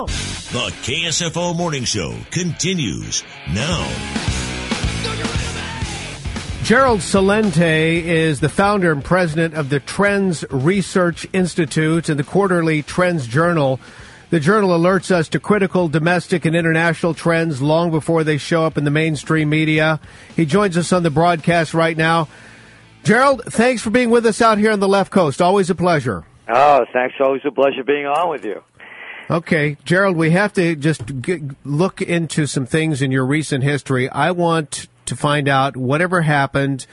The KSFO Morning Show continues now. Gerald Celente is the founder and president of the TrendsResearchInstitute and the quarterly TrendsJournal. The journal alerts us to critical domestic and international trends long before they show up in the mainstream media. He joins us on the broadcast right now. Gerald, thanks for being with us out here on the left coast. Always a pleasure. Oh, thanks. Always a pleasure being on with you. Okay, Gerald, we have to just look into some things in your recent history. I want to find out whatever happened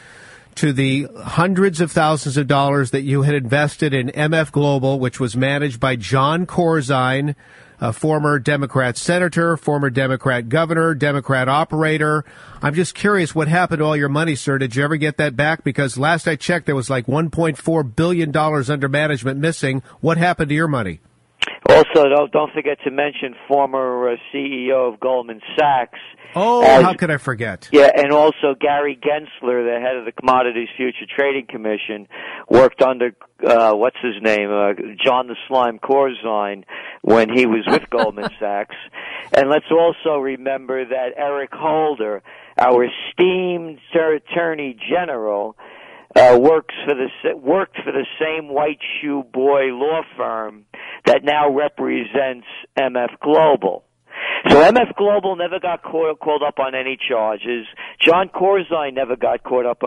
to the hundreds of thousands of dollars that you had invested in MF Global, which was managed by Jon Corzine, a former Democrat senator, former Democrat governor, Democrat operator. I'm just curious what happened to all your money, sir. Did you ever get that back? Because last I checked, there was like $1.4 billion under management missing. What happened to your money? Also, don't forget to mention former CEO of Goldman Sachs. Oh, how could I forget? Yeah, and also Gary Gensler, the head of the Commodities Future Trading Commission, worked under, what's his name, Jon the Slime Corzine when he was with Goldman Sachs. And let's also remember that Eric Holder, our esteemed Attorney General, worked for the same white shoe boy law firm that now represents MF Global. So MF Global never got called up on any charges. Jon Corzine never got called up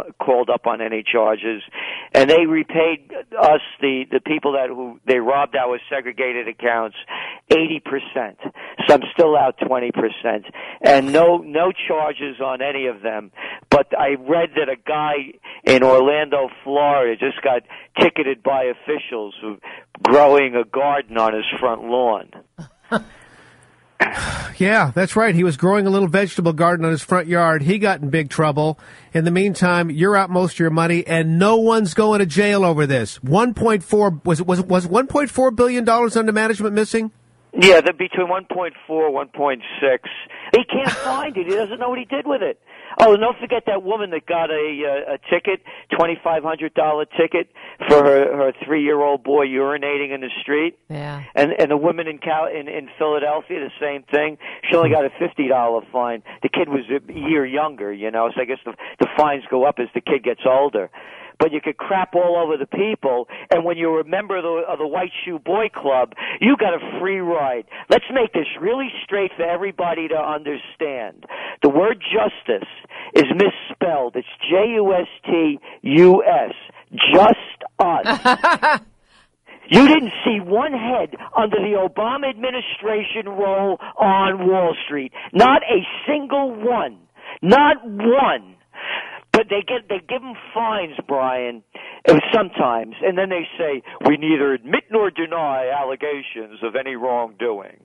on any charges, and they repaid us, the people who they robbed our segregated accounts, 80%. So I'm still out 20%, and no charges on any of them. But I read that a guy in Orlando, Florida, just got ticketed by officials for growing a garden on his front lawn. Yeah, that's right. He was growing a little vegetable garden on his front yard. He got in big trouble. In the meantime, you're out most of your money, and no one's going to jail over this. Was $1.4 billion under management missing? Yeah, between 1.4, 1.6. He can't find it. He doesn't know what he did with it. Oh, and don't forget that woman that got a ticket, $2,500 ticket for her 3-year-old boy urinating in the street. Yeah. And the woman in Philadelphia, the same thing. She only got a $50 fine. The kid was a year younger, so I guess the fines go up as the kid gets older. But you could crap all over the people, and when you're a member of the White Shoe Boy Club, you got a free ride. Let's make this really straight for everybody to understand. The word justice is misspelled. It's Justus. Just us. You didn't see one head under the Obama administration roll on Wall Street. Not a single one. Not one. But they give them fines, Brian, sometimes, and then they say, we neither admit nor deny allegations of any wrongdoing.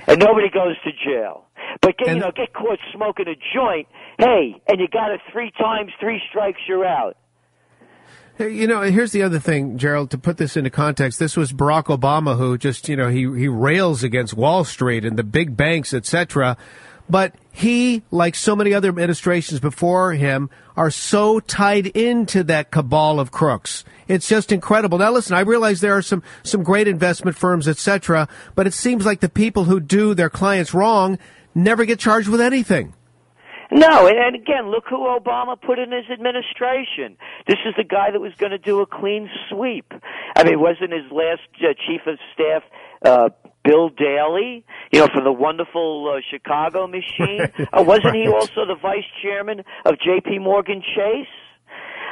And nobody goes to jail. But get caught smoking a joint, hey, and you got it 3 times, 3 strikes, you're out. Here's the other thing, Gerald, to put this into context. This was Barack Obama who just, he rails against Wall Street and the big banks, etc., but he, like so many other administrations before him, are so tied into that cabal of crooks. It's just incredible. Now, listen, I realize there are some great investment firms, etc., but it seems like the people who do their clients wrong never get charged with anything. No, and again, look who Obama put in his administration. This is the guy that was going to do a clean sweep. I mean, wasn't his last chief of staff Bill Daley, from the wonderful Chicago machine? Wasn't he also the vice chairman of J.P. Morgan Chase?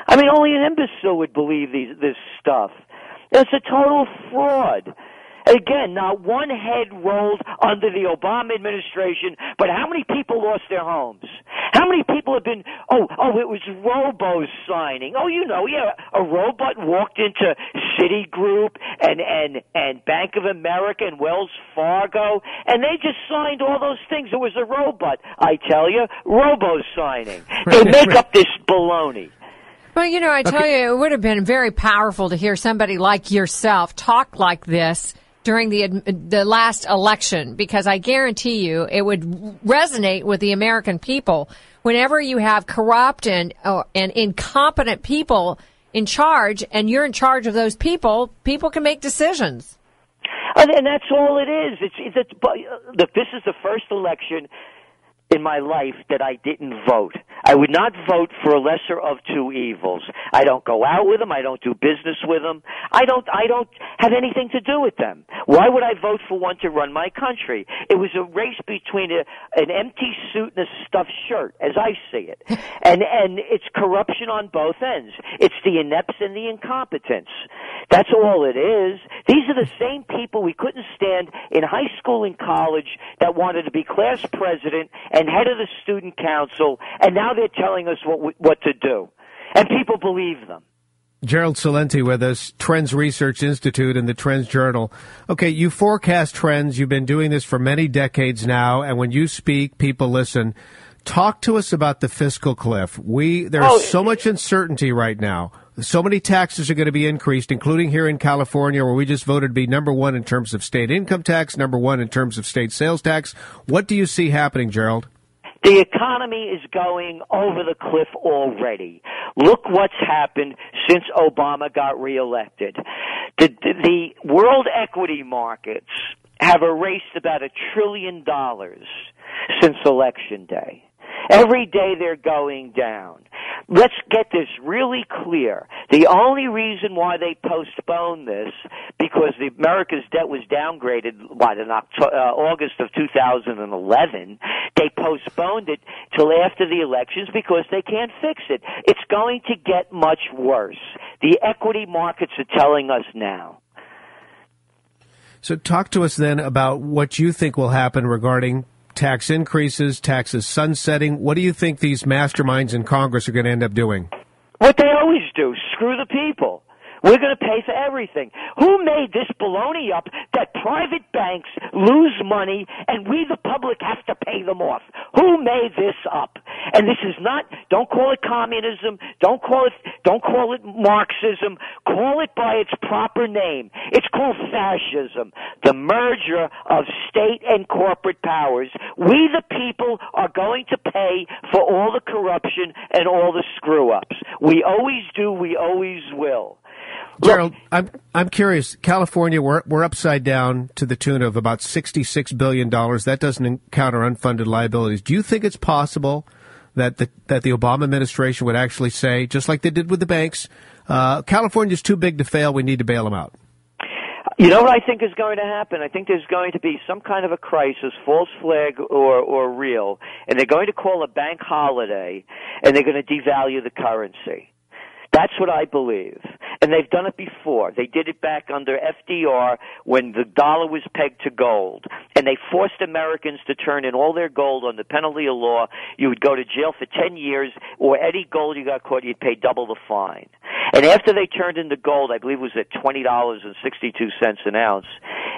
I mean, only an imbecile would believe this stuff. It's a total fraud. Again, not one head rolled under the Obama administration, but how many people lost their homes? How many people have been, it was robo signing. A robot walked into Citigroup and Bank of America and Wells Fargo, and they just signed all those things. It was a robot, I tell you, robo signing. They make up this baloney. Well, I tell you, it would have been very powerful to hear somebody like yourself talk like this during the last election, because I guarantee you it would resonate with the American people. Whenever you have corrupt and incompetent people in charge, and you're in charge of those people, people can make decisions. And that's all it is. This is the first election in my life that I didn't vote. I would not vote for a lesser of two evils. I don't go out with them. I don't do business with them. I don't have anything to do with them. Why would I vote for one to run my country? It was a race between an empty suit and a stuffed shirt, as I see it. And it's corruption on both ends. It's the inepts and the incompetents. That's all it is. These are the same people we couldn't stand in high school and college that wanted to be class president and head of the student council, and now they're telling us what to do. And people believe them. Gerald Celente with us, Trends Research Institute and the Trends Journal. Okay, you forecast trends. You've been doing this for many decades now, and when you speak, people listen. Talk to us about the fiscal cliff. There's so much uncertainty right now. So many taxes are going to be increased, including here in California, where we just voted to be number one in terms of state income tax, number one in terms of state sales tax. What do you see happening, Gerald? The economy is going over the cliff already. Look what's happened since Obama got reelected. The world equity markets have erased about $1 trillion since Election Day. Every day they're going down. Let's get this really clear. The only reason why they postponed this, because America's debt was downgraded in August of 2011, they postponed it till after the elections because they can't fix it. It's going to get much worse. The equity markets are telling us now. So talk to us then about what you think will happen regarding tax increases, taxes sunsetting. What do you think these masterminds in Congress are going to end up doing? What they always do, screw the people. We're going to pay for everything. Who made this baloney up that private banks lose money and we, the public, have to pay them off? Who made this up? And this is not, don't call it communism, don't call it Marxism, call it by its proper name. It's called fascism, the merger of state and corporate powers. We, the people, are going to pay for all the corruption and all the screw-ups. We always do, we always will. Gerald, I'm curious. California, we're upside down to the tune of about $66 billion. That doesn't encounter unfunded liabilities. Do you think it's possible that the Obama administration would actually say, just like they did with the banks, California's too big to fail, we need to bail them out? You know what I think is going to happen? I think there's going to be some kind of a crisis, false flag or real, and they're going to call a bank holiday, and they're going to devalue the currency. That's what I believe. And they've done it before. They did it back under FDR when the dollar was pegged to gold. And they forced Americans to turn in all their gold on the penalty of law. You would go to jail for 10 years, or any gold you got caught, you'd pay double the fine. And after they turned in the gold, I believe it was at $20.62 an ounce,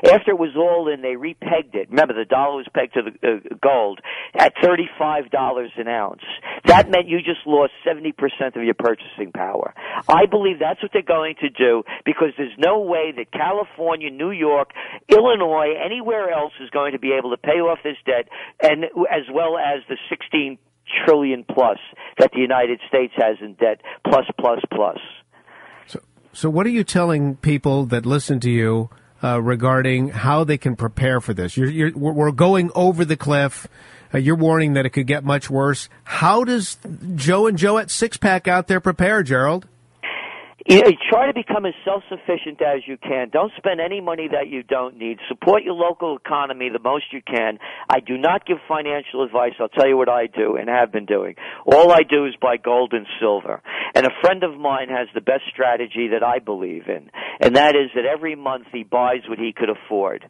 after it was all in, they repegged it. Remember, the dollar was pegged to the gold at $35 an ounce. That meant you just lost 70% of your purchasing power. I believe that's what they're going to do, because there's no way that California, New York, Illinois, anywhere else is going to be able to pay off this debt, and as well as the 16 trillion plus that the United States has in debt, plus. So what are you telling people that listen to you regarding how they can prepare for this? We're going over the cliff. You're warning that it could get much worse. How does Joe and Joette Six-Pack out there prepare, Gerald? Try to become as self-sufficient as you can. Don't spend any money that you don't need. Support your local economy the most you can. I do not give financial advice. I'll tell you what I do and have been doing. All I do is buy gold and silver. And a friend of mine has the best strategy that I believe in, and that is that every month he buys what he could afford.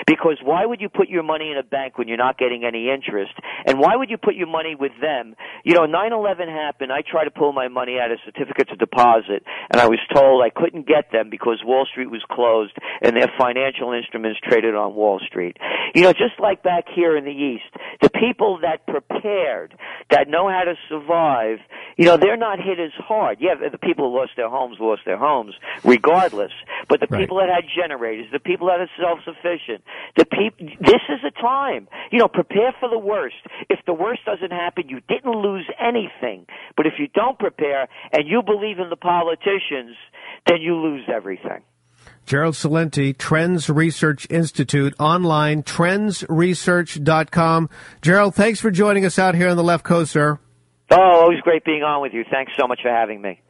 Because why would you put your money in a bank when you're not getting any interest? And why would you put your money with them? 9/11 happened. I tried to pull my money out of certificates of deposit, and I was told I couldn't get them because Wall Street was closed and their financial instruments traded on Wall Street. Just like back here in the East, the people that prepared, that know how to survive, they're not hit as hard. Yeah, the people who lost their homes regardless. But the people that had generators, the people that are self-sufficient, this is a time. Prepare for the worst. If the worst doesn't happen, you didn't lose anything. But if you don't prepare and you believe in the politicians, then you lose everything. Gerald Celente, Trends Research Institute, online, trendsresearch.com. Gerald, thanks for joining us out here on the left coast, sir. Oh, always great being on with you. Thanks so much for having me.